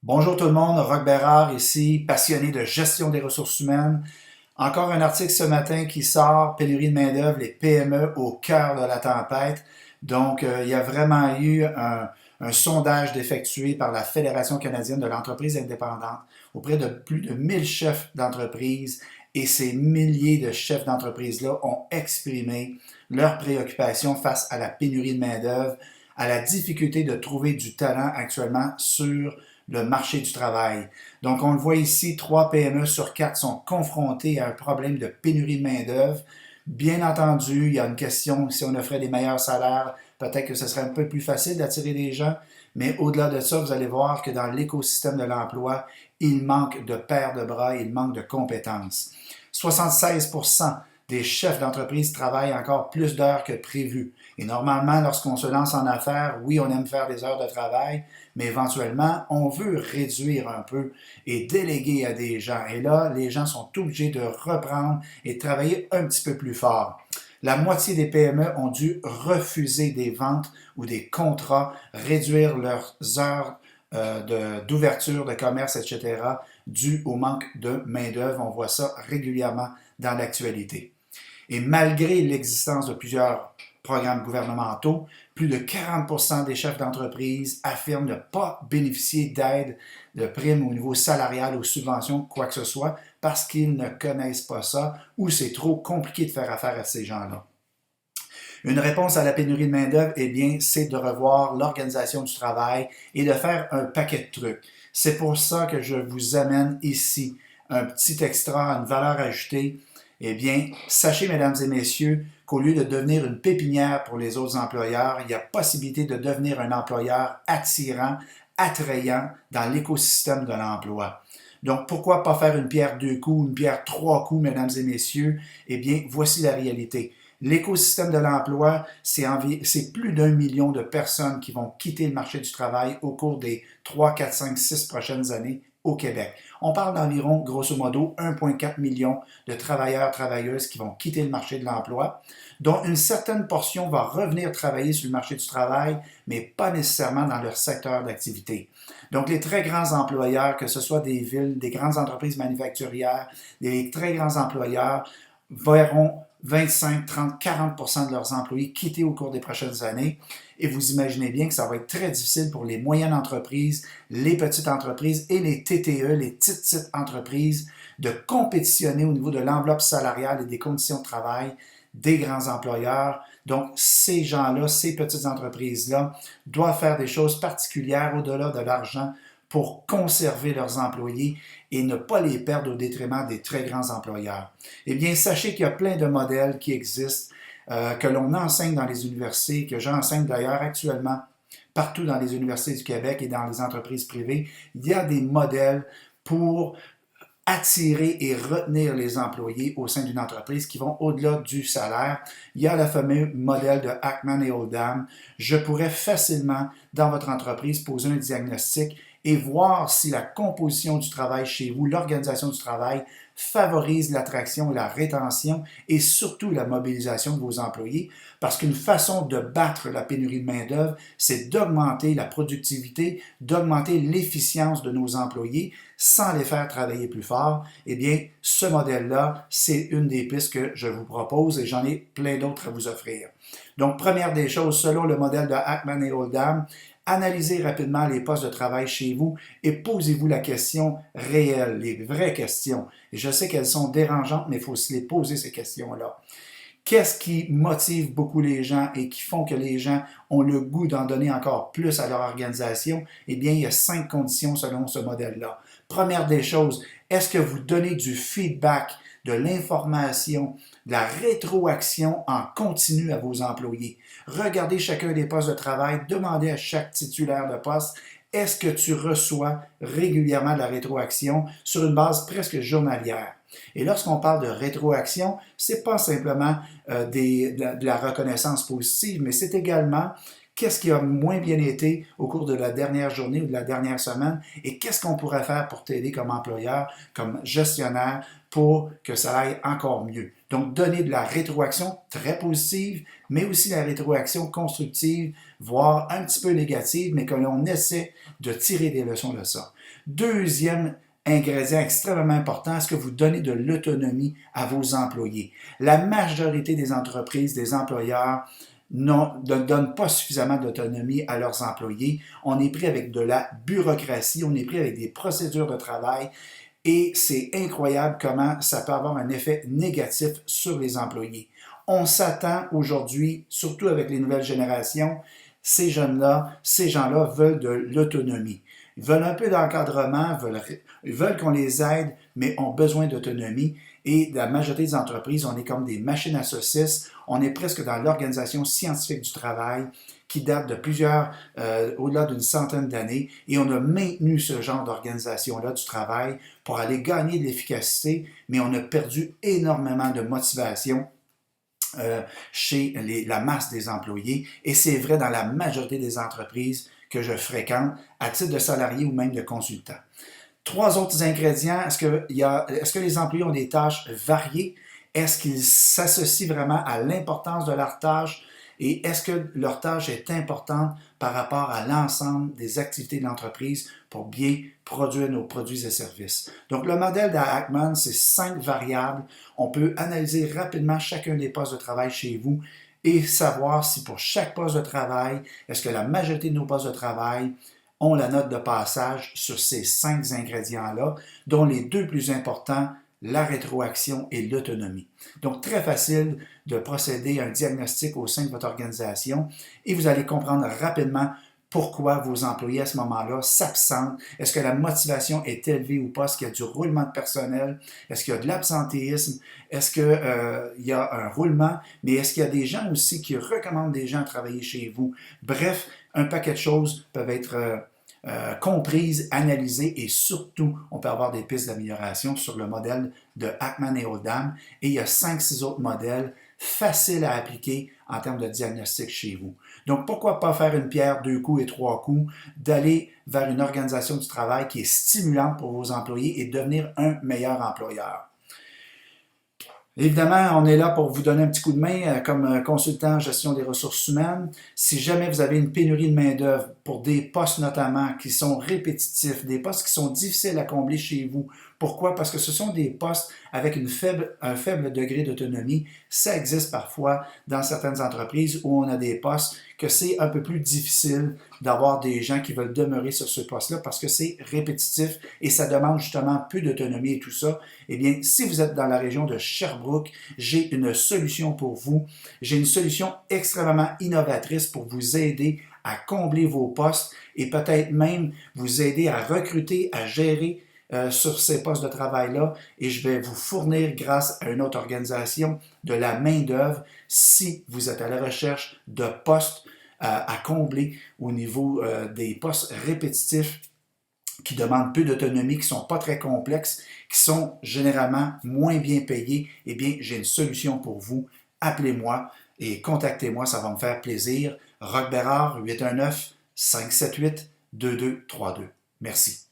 Bonjour tout le monde, Roch Bérard ici, passionné de gestion des ressources humaines. Encore un article ce matin qui sort, pénurie de main-d'œuvre, les PME au cœur de la tempête. Donc, il y a vraiment eu un sondage d'effectué par la Fédération canadienne de l'entreprise indépendante auprès de plus de 1000 chefs d'entreprise et ces milliers de chefs d'entreprise-là ont exprimé leurs préoccupations face à la pénurie de main-d'œuvre, à la difficulté de trouver du talent actuellement sur le marché du travail. Donc, on le voit ici, 3 PME sur 4 sont confrontés à un problème de pénurie de main-d'œuvre. Bien entendu, il y a une question, si on offrait des meilleurs salaires, peut-être que ce serait un peu plus facile d'attirer des gens, mais au-delà de ça, vous allez voir que dans l'écosystème de l'emploi, il manque de paires de bras, il manque de compétences. 76% des chefs d'entreprise travaillent encore plus d'heures que prévu. Et normalement, lorsqu'on se lance en affaires, oui, on aime faire des heures de travail, mais éventuellement, on veut réduire un peu et déléguer à des gens. Et là, les gens sont obligés de reprendre et de travailler un petit peu plus fort. La moitié des PME ont dû refuser des ventes ou des contrats, réduire leurs heures d'ouverture de commerce, etc., dû au manque de main-d'œuvre. On voit ça régulièrement dans l'actualité. Et malgré l'existence de plusieurs programmes gouvernementaux, plus de 40% des chefs d'entreprise affirment ne pas bénéficier d'aide, de primes au niveau salarial ou subventions, quoi que ce soit, parce qu'ils ne connaissent pas ça ou c'est trop compliqué de faire affaire à ces gens-là. Une réponse à la pénurie de main-d'œuvre, eh bien, c'est de revoir l'organisation du travail et de faire un paquet de trucs. C'est pour ça que je vous amène ici un petit extra, une valeur ajoutée. Eh bien, sachez, mesdames et messieurs, qu'au lieu de devenir une pépinière pour les autres employeurs, il y a possibilité de devenir un employeur attirant, attrayant dans l'écosystème de l'emploi. Donc, pourquoi pas faire une pierre deux coups, une pierre trois coups, mesdames et messieurs? Eh bien, voici la réalité. L'écosystème de l'emploi, c'est plus d'1 million de personnes qui vont quitter le marché du travail au cours des 3, 4, 5, 6 prochaines années au Québec. On parle d'environ, grosso modo, 1,4 million de travailleurs, travailleuses qui vont quitter le marché de l'emploi, dont une certaine portion va revenir travailler sur le marché du travail, mais pas nécessairement dans leur secteur d'activité. Donc, les très grands employeurs, que ce soit des villes, des grandes entreprises manufacturières, des très grands employeurs, verront 25, 30, 40 de leurs employés quitter au cours des prochaines années. Et vous imaginez bien que ça va être très difficile pour les moyennes entreprises, les petites entreprises et les TTE, les petites entreprises, de compétitionner au niveau de l'enveloppe salariale et des conditions de travail des grands employeurs. Donc, ces gens-là, ces petites entreprises-là, doivent faire des choses particulières au-delà de l'argent pour conserver leurs employés et ne pas les perdre au détriment des très grands employeurs. Eh bien, sachez qu'il y a plein de modèles qui existent, que l'on enseigne dans les universités, que j'enseigne d'ailleurs actuellement partout dans les universités du Québec et dans les entreprises privées. Il y a des modèles pour attirer et retenir les employés au sein d'une entreprise qui vont au-delà du salaire. Il y a le fameux modèle de Hackman et Oldham. Je pourrais facilement, dans votre entreprise, poser un diagnostic et voir si la composition du travail chez vous, l'organisation du travail, favorise l'attraction, la rétention et surtout la mobilisation de vos employés, parce qu'une façon de battre la pénurie de main-d'œuvre, c'est d'augmenter la productivité, d'augmenter l'efficience de nos employés sans les faire travailler plus fort. Eh bien, ce modèle-là, c'est une des pistes que je vous propose et j'en ai plein d'autres à vous offrir. Donc, première des choses, selon le modèle de Hackman et Oldham, analysez rapidement les postes de travail chez vous et posez-vous la question réelle, les vraies questions. Et je sais qu'elles sont dérangeantes, mais il faut se les poser, ces questions-là. Qu'est-ce qui motive beaucoup les gens et qui font que les gens ont le goût d'en donner encore plus à leur organisation? Eh bien, il y a 5 conditions selon ce modèle-là. Première des choses, est-ce que vous donnez du feedback, de l'information, de la rétroaction en continu à vos employés? Regardez chacun des postes de travail, demandez à chaque titulaire de poste, est-ce que tu reçois régulièrement de la rétroaction sur une base presque journalière? Et lorsqu'on parle de rétroaction, ce n'est pas simplement de la reconnaissance positive, mais c'est également qu'est-ce qui a moins bien été au cours de la dernière journée ou de la dernière semaine et qu'est-ce qu'on pourrait faire pour t'aider comme employeur, comme gestionnaire, pour que ça aille encore mieux. Donc, donner de la rétroaction très positive, mais aussi la rétroaction constructive, voire un petit peu négative, mais que l'on essaie de tirer des leçons de ça. Deuxième ingrédient extrêmement important, est-ce que vous donnez de l'autonomie à vos employés? La majorité des entreprises, des employeurs, ne donnent pas suffisamment d'autonomie à leurs employés. On est pris avec de la bureaucratie, on est pris avec des procédures de travail et c'est incroyable comment ça peut avoir un effet négatif sur les employés. On s'attend aujourd'hui, surtout avec les nouvelles générations, ces jeunes-là, ces gens-là veulent de l'autonomie. Ils veulent un peu d'encadrement, ils veulent qu'on les aide, mais ont besoin d'autonomie. Et la majorité des entreprises, on est comme des machines à saucisses. On est presque dans l'organisation scientifique du travail qui date de au-delà d'une centaine d'années. Et on a maintenu ce genre d'organisation-là du travail pour aller gagner de l'efficacité, mais on a perdu énormément de motivation chez la masse des employés. Et c'est vrai dans la majorité des entreprises que je fréquente à titre de salarié ou même de consultant. Trois autres ingrédients. Est-ce que les employés ont des tâches variées? Est-ce qu'ils s'associent vraiment à l'importance de leur tâche? Et est-ce que leur tâche est importante par rapport à l'ensemble des activités de l'entreprise pour bien produire nos produits et services? Donc, le modèle d'Hackman, c'est 5 variables. On peut analyser rapidement chacun des postes de travail chez vous et savoir si pour chaque poste de travail, est-ce que la majorité de nos postes de travail ont la note de passage sur ces 5 ingrédients-là, dont les 2 plus importants, la rétroaction et l'autonomie. Donc, très facile de procéder à un diagnostic au sein de votre organisation et vous allez comprendre rapidement pourquoi vos employés à ce moment-là s'absentent. Est-ce que la motivation est élevée ou pas? Est-ce qu'il y a du roulement de personnel? Est-ce qu'il y a de l'absentéisme? Est-ce qu'il y a un roulement? Mais est-ce qu'il y a des gens aussi qui recommandent des gens à travailler chez vous? Bref, un paquet de choses peuvent être comprises, analysées et surtout, on peut avoir des pistes d'amélioration sur le modèle de Hackman et Oldham. Et il y a 5-6 autres modèles faciles à appliquer en termes de diagnostic chez vous. Donc, pourquoi pas faire une pierre 2 coups et 3 coups, d'aller vers une organisation du travail qui est stimulante pour vos employés et devenir un meilleur employeur. Évidemment, on est là pour vous donner un petit coup de main comme consultant en gestion des ressources humaines. Si jamais vous avez une pénurie de main-d'œuvre pour des postes notamment qui sont répétitifs, des postes qui sont difficiles à combler chez vous. Pourquoi? Parce que ce sont des postes avec un faible degré d'autonomie. Ça existe parfois dans certaines entreprises où on a des postes que c'est un peu plus difficile d'avoir des gens qui veulent demeurer sur ce poste-là parce que c'est répétitif et ça demande justement peu d'autonomie et tout ça. Eh bien, si vous êtes dans la région de Sherbrooke, j'ai une solution pour vous. J'ai une solution extrêmement innovatrice pour vous aider à combler vos postes et peut-être même vous aider à recruter, à gérer sur ces postes de travail-là et je vais vous fournir grâce à une autre organisation de la main-d'œuvre si vous êtes à la recherche de postes à combler au niveau des postes répétitifs qui demandent peu d'autonomie, qui ne sont pas très complexes, qui sont généralement moins bien payés. Eh bien, j'ai une solution pour vous. Appelez-moi et contactez-moi, ça va me faire plaisir. Roch Bérard, 819-578-2232. Merci.